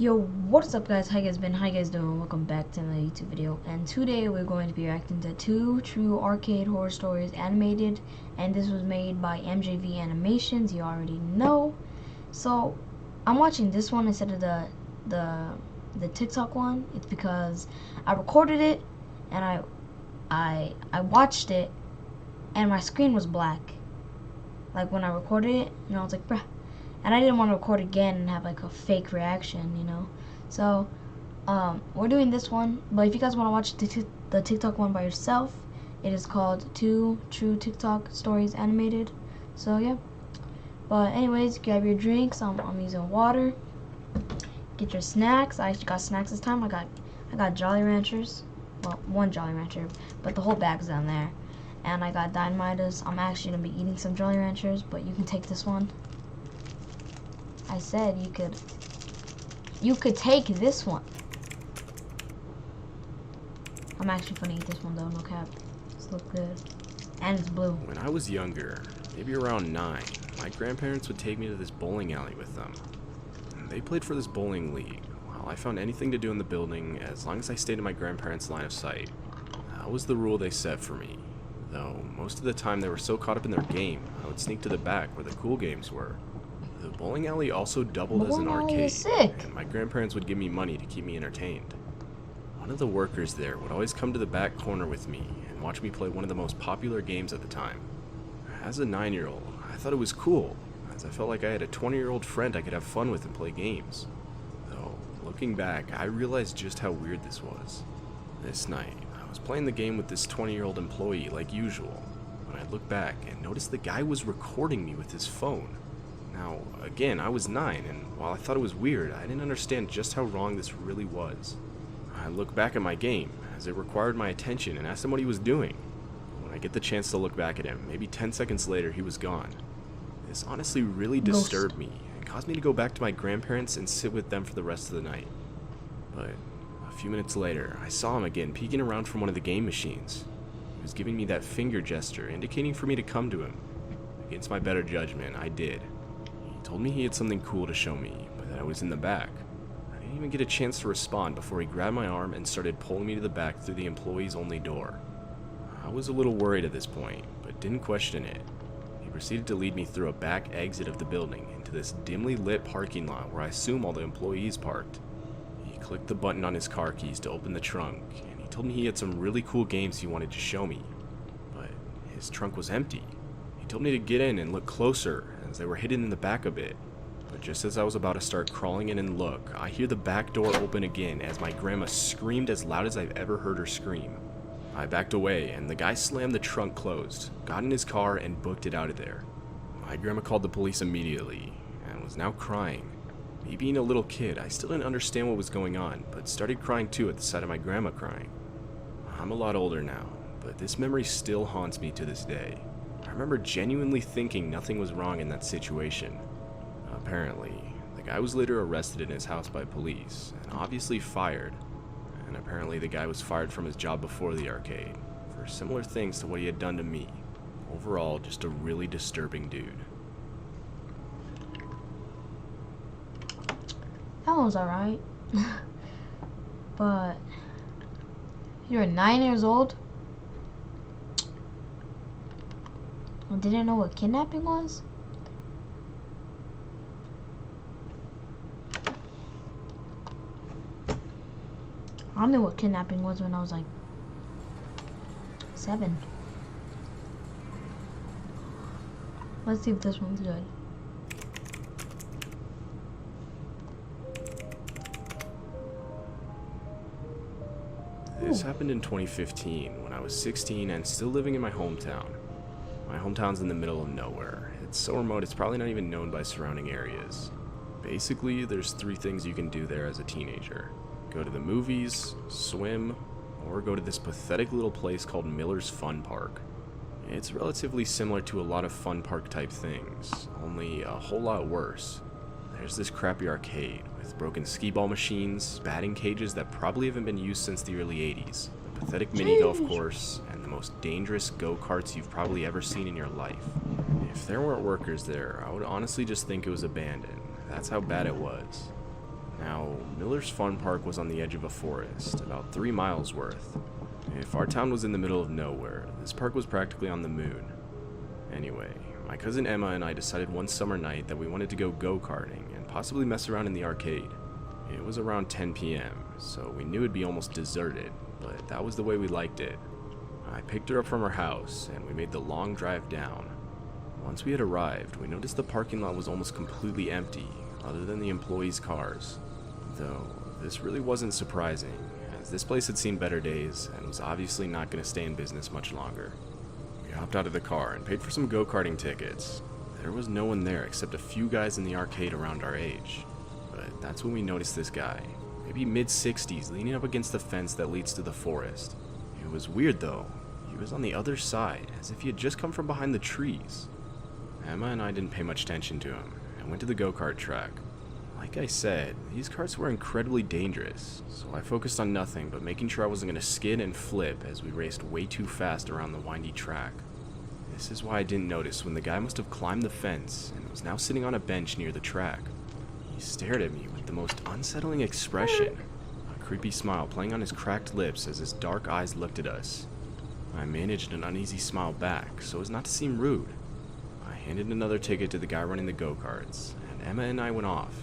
Yo, what's up guys? How you guys been? How you guys doing? Welcome back to another YouTube video. And today we're going to be reacting to 2 true arcade horror stories animated, and this was made by MJV Animations, you already know. So I'm watching this one instead of the TikTok one. It's because I recorded it and I watched it and my screen was black. Like when I recorded it, and I was like, bruh. And I didn't want to record again and have like a fake reaction, you know. So we're doing this one, but if you guys want to watch the TikTok one by yourself, it is called 2 True TikTok Stories Animated. So yeah. But anyways, grab your drinks. I'm using water. Get your snacks. I actually got snacks this time. I got Jolly Ranchers. Well, one Jolly Rancher, but the whole bag's down there. And I got Dynamitas. I'm actually gonna be eating some Jolly Ranchers, but you can take this one. I said you could take this one. I'm actually gonna eat this one though, no cap. This looks good. And it's blue. When I was younger, maybe around 9, my grandparents would take me to this bowling alley with them. They played for this bowling league. While I found anything to do in the building, as long as I stayed in my grandparents' line of sight. That was the rule they set for me. Though, most of the time they were so caught up in their game, I would sneak to the back where the cool games were. The bowling alley also doubled as an arcade, and my grandparents would give me money to keep me entertained. One of the workers there would always come to the back corner with me and watch me play one of the most popular games at the time. As a 9-year-old, I thought it was cool, as I felt like I had a 20-year-old friend I could have fun with and play games. Though, looking back, I realized just how weird this was. This night, I was playing the game with this 20-year-old employee like usual, when I looked back and noticed the guy was recording me with his phone. Now, again, I was 9, and while I thought it was weird, I didn't understand just how wrong this really was. I looked back at my game, as it required my attention, and asked him what he was doing. When I get the chance to look back at him, maybe 10 seconds later, he was gone. This honestly really disturbed me, and caused me to go back to my grandparents and sit with them for the rest of the night. But a few minutes later, I saw him again peeking around from one of the game machines. He was giving me that finger gesture, indicating for me to come to him. Against my better judgment, I did. He told me he had something cool to show me, but that I was in the back. I didn't even get a chance to respond before he grabbed my arm and started pulling me to the back through the employees only door. I was a little worried at this point, but didn't question it. He proceeded to lead me through a back exit of the building into this dimly lit parking lot where I assume all the employees parked. He clicked the button on his car keys to open the trunk, and he told me he had some really cool games he wanted to show me. But his trunk was empty. He told me to get in and look closer, as they were hidden in the back a bit. But just as I was about to start crawling in and look, I hear the back door open again as my grandma screamed as loud as I've ever heard her scream. I backed away, and the guy slammed the trunk closed, got in his car, and booked it out of there. My grandma called the police immediately, and was now crying. Me being a little kid, I still didn't understand what was going on, but started crying too at the sight of my grandma crying. I'm a lot older now, but this memory still haunts me to this day. I remember genuinely thinking nothing was wrong in that situation. Apparently, the guy was later arrested in his house by police, and obviously fired. And apparently the guy was fired from his job before the arcade, for similar things to what he had done to me. Overall, just a really disturbing dude. That one's alright. But you're 9 years old? I didn't know what kidnapping was? I knew what kidnapping was when I was like 7. Let's see if this one's good. This happened in 2015 when I was 16 and still living in my hometown. My hometown's in the middle of nowhere. It's so remote it's probably not even known by surrounding areas. Basically, there's 3 things you can do there as a teenager. Go to the movies, swim, or go to this pathetic little place called Miller's Fun Park. It's relatively similar to a lot of fun park type things, only a whole lot worse. There's this crappy arcade with broken skee-ball machines, batting cages that probably haven't been used since the early 80s, a pathetic mini golf course, and the most dangerous go-karts you've probably ever seen in your life. If there weren't workers there, I would honestly just think it was abandoned. That's how bad it was. Now, Miller's Fun Park was on the edge of a forest, about 3 miles worth. If our town was in the middle of nowhere, this park was practically on the moon. Anyway, my cousin Emma and I decided one summer night that we wanted to go go-karting and possibly mess around in the arcade. It was around 10 p.m., so we knew it'd be almost deserted, but that was the way we liked it. I picked her up from her house, and we made the long drive down. Once we had arrived, we noticed the parking lot was almost completely empty, other than the employees' cars. Though, this really wasn't surprising, as this place had seen better days, and was obviously not going to stay in business much longer. We hopped out of the car and paid for some go-karting tickets. There was no one there except a few guys in the arcade around our age. But that's when we noticed this guy, maybe mid-60s, leaning up against the fence that leads to the forest. It was weird though. He was on the other side, as if he had just come from behind the trees. Emma and I didn't pay much attention to him, and went to the go-kart track. Like I said, these karts were incredibly dangerous, so I focused on nothing but making sure I wasn't going to skid and flip as we raced way too fast around the windy track. This is why I didn't notice when the guy must have climbed the fence and was now sitting on a bench near the track. He stared at me with the most unsettling expression, a creepy smile playing on his cracked lips as his dark eyes looked at us. I managed an uneasy smile back so as not to seem rude. I handed another ticket to the guy running the go-karts, and Emma and I went off.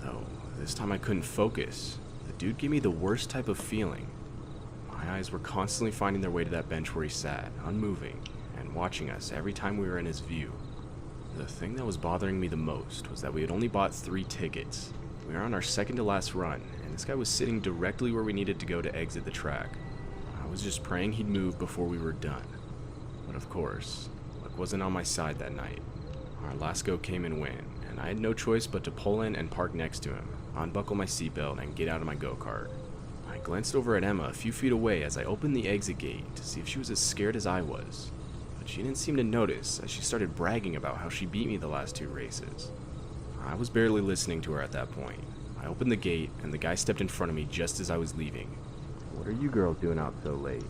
Though, this time I couldn't focus. The dude gave me the worst type of feeling. My eyes were constantly finding their way to that bench where he sat, unmoving, and watching us every time we were in his view. The thing that was bothering me the most was that we had only bought 3 tickets. We were on our second to last run, and this guy was sitting directly where we needed to go to exit the track. I was just praying he'd move before we were done. But of course, luck wasn't on my side that night. Our last go came and went, and I had no choice but to pull in and park next to him, unbuckle my seatbelt, and get out of my go-kart. I glanced over at Emma a few feet away as I opened the exit gate to see if she was as scared as I was. But she didn't seem to notice as she started bragging about how she beat me the last 2 races. I was barely listening to her at that point. I opened the gate, and the guy stepped in front of me just as I was leaving. "What are you girls doing out so late?"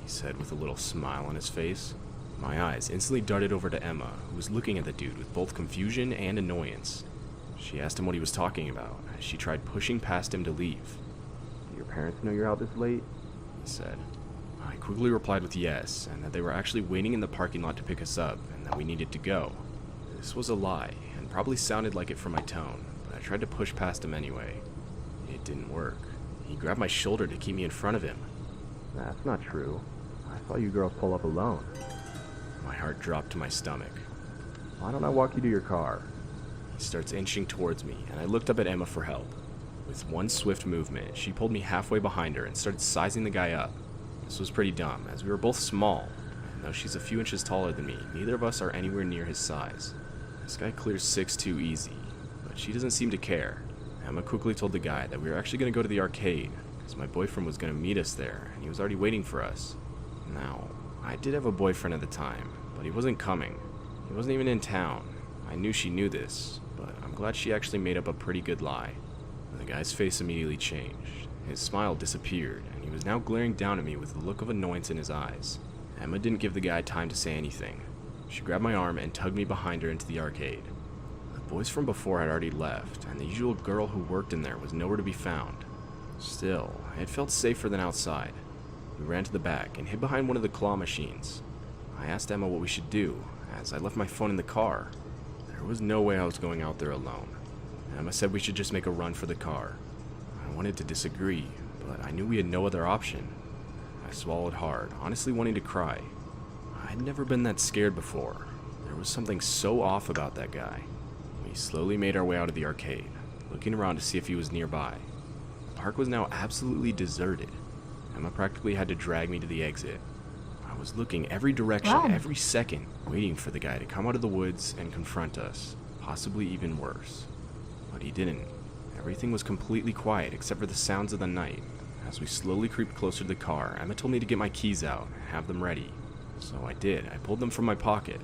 he said with a little smile on his face. My eyes instantly darted over to Emma, who was looking at the dude with both confusion and annoyance. She asked him what he was talking about, as she tried pushing past him to leave. "Do your parents know you're out this late?" he said. I quickly replied with yes, and that they were actually waiting in the parking lot to pick us up, and that we needed to go. This was a lie, and probably sounded like it from my tone, but I tried to push past him anyway. It didn't work. He grabbed my shoulder to keep me in front of him. "That's not true. I saw you girls pull up alone." My heart dropped to my stomach. "Why don't I walk you to your car?" He starts inching towards me, and I looked up at Emma for help. With one swift movement, she pulled me halfway behind her and started sizing the guy up. This was pretty dumb, as we were both small, and though she's a few inches taller than me, neither of us are anywhere near his size. This guy clears 6'2" easy, but she doesn't seem to care. Emma quickly told the guy that we were actually going to go to the arcade, because my boyfriend was going to meet us there, and he was already waiting for us. Now, I did have a boyfriend at the time, but he wasn't coming. He wasn't even in town. I knew she knew this, but I'm glad she actually made up a pretty good lie. The guy's face immediately changed. His smile disappeared, and he was now glaring down at me with a look of annoyance in his eyes. Emma didn't give the guy time to say anything. She grabbed my arm and tugged me behind her into the arcade. The boys from before had already left, and the usual girl who worked in there was nowhere to be found. Still, it felt safer than outside. We ran to the back and hid behind one of the claw machines. I asked Emma what we should do, as I left my phone in the car. There was no way I was going out there alone. Emma said we should just make a run for the car. I wanted to disagree, but I knew we had no other option. I swallowed hard, honestly wanting to cry. I'd never been that scared before. There was something so off about that guy. We slowly made our way out of the arcade, looking around to see if he was nearby. The park was now absolutely deserted. Emma practically had to drag me to the exit. I was looking every direction, Wow. every second, waiting for the guy to come out of the woods and confront us, possibly even worse. But he didn't. Everything was completely quiet except for the sounds of the night. As we slowly creeped closer to the car, Emma told me to get my keys out and have them ready. So I did. I pulled them from my pocket.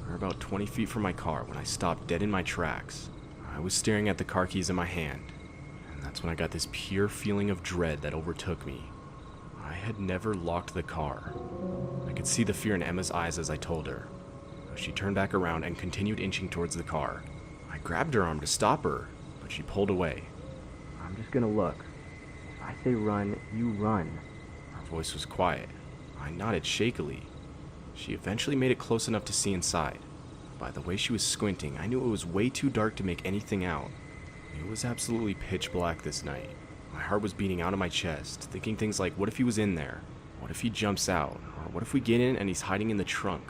We were about 20 feet from my car when I stopped dead in my tracks. I was staring at the car keys in my hand, and that's when I got this pure feeling of dread that overtook me. I had never locked the car. I could see the fear in Emma's eyes as I told her. She turned back around and continued inching towards the car. I grabbed her arm to stop her, but she pulled away. just gonna look. If I say run, you run. Her voice was quiet. I nodded shakily. She eventually made it close enough to see inside. By the way she was squinting, I knew it was way too dark to make anything out. It was absolutely pitch black this night. My heart was beating out of my chest, thinking things like, what if he was in there? What if he jumps out? Or what if we get in and he's hiding in the trunk?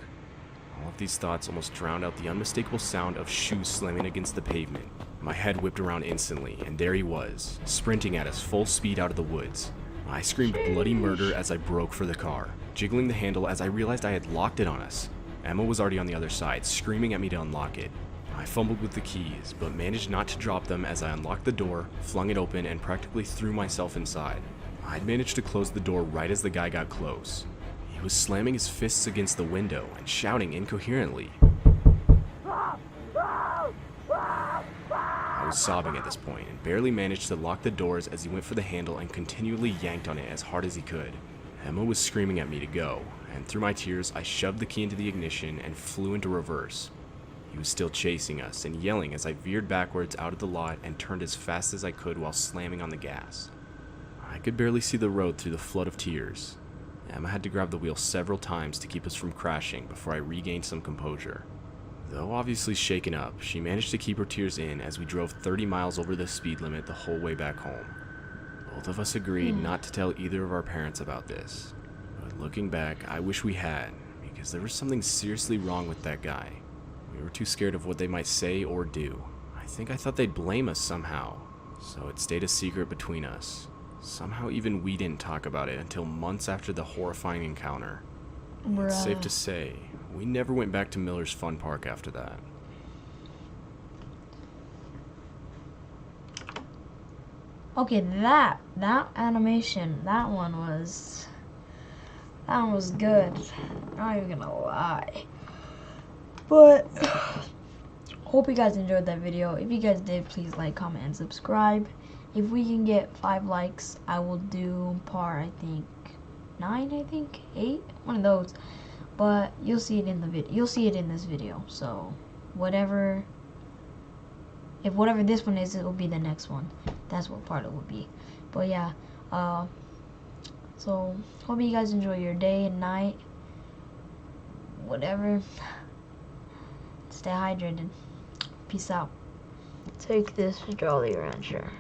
All of these thoughts almost drowned out the unmistakable sound of shoes slamming against the pavement. My head whipped around instantly, and there he was, sprinting at us full speed out of the woods. I screamed bloody murder as I broke for the car, jiggling the handle as I realized I had locked it on us. Emma was already on the other side, screaming at me to unlock it. I fumbled with the keys, but managed not to drop them as I unlocked the door, flung it open, and practically threw myself inside. I'd managed to close the door right as the guy got close. He was slamming his fists against the window and shouting incoherently. I was sobbing at this point and barely managed to lock the doors as he went for the handle and continually yanked on it as hard as he could. Emma was screaming at me to go, and through my tears I shoved the key into the ignition and flew into reverse. He was still chasing us and yelling as I veered backwards out of the lot and turned as fast as I could while slamming on the gas. I could barely see the road through the flood of tears. Emma had to grab the wheel several times to keep us from crashing before I regained some composure. Though obviously shaken up, she managed to keep her tears in as we drove 30 miles over the speed limit the whole way back home. Both of us agreed not to tell either of our parents about this. But looking back, I wish we had, because there was something seriously wrong with that guy. We were too scared of what they might say or do. I think I thought they'd blame us somehow, so it stayed a secret between us. Somehow even we didn't talk about it until months after the horrifying encounter. It's safe to say, we never went back to Miller's Fun Park after that. Okay, that animation, that one was good. Not even gonna lie. But hope you guys enjoyed that video. If you guys did, please like, comment, and subscribe. If we can get 5 likes, I will do part, I think 9, I think 8, one of those. But you'll see it in the video. You'll see it in this video. So whatever this one is, it will be the next one. That's what part it will be. But yeah, so hope you guys enjoy your day and night, whatever. Stay hydrated. Peace out. Take this Jolly Rancher.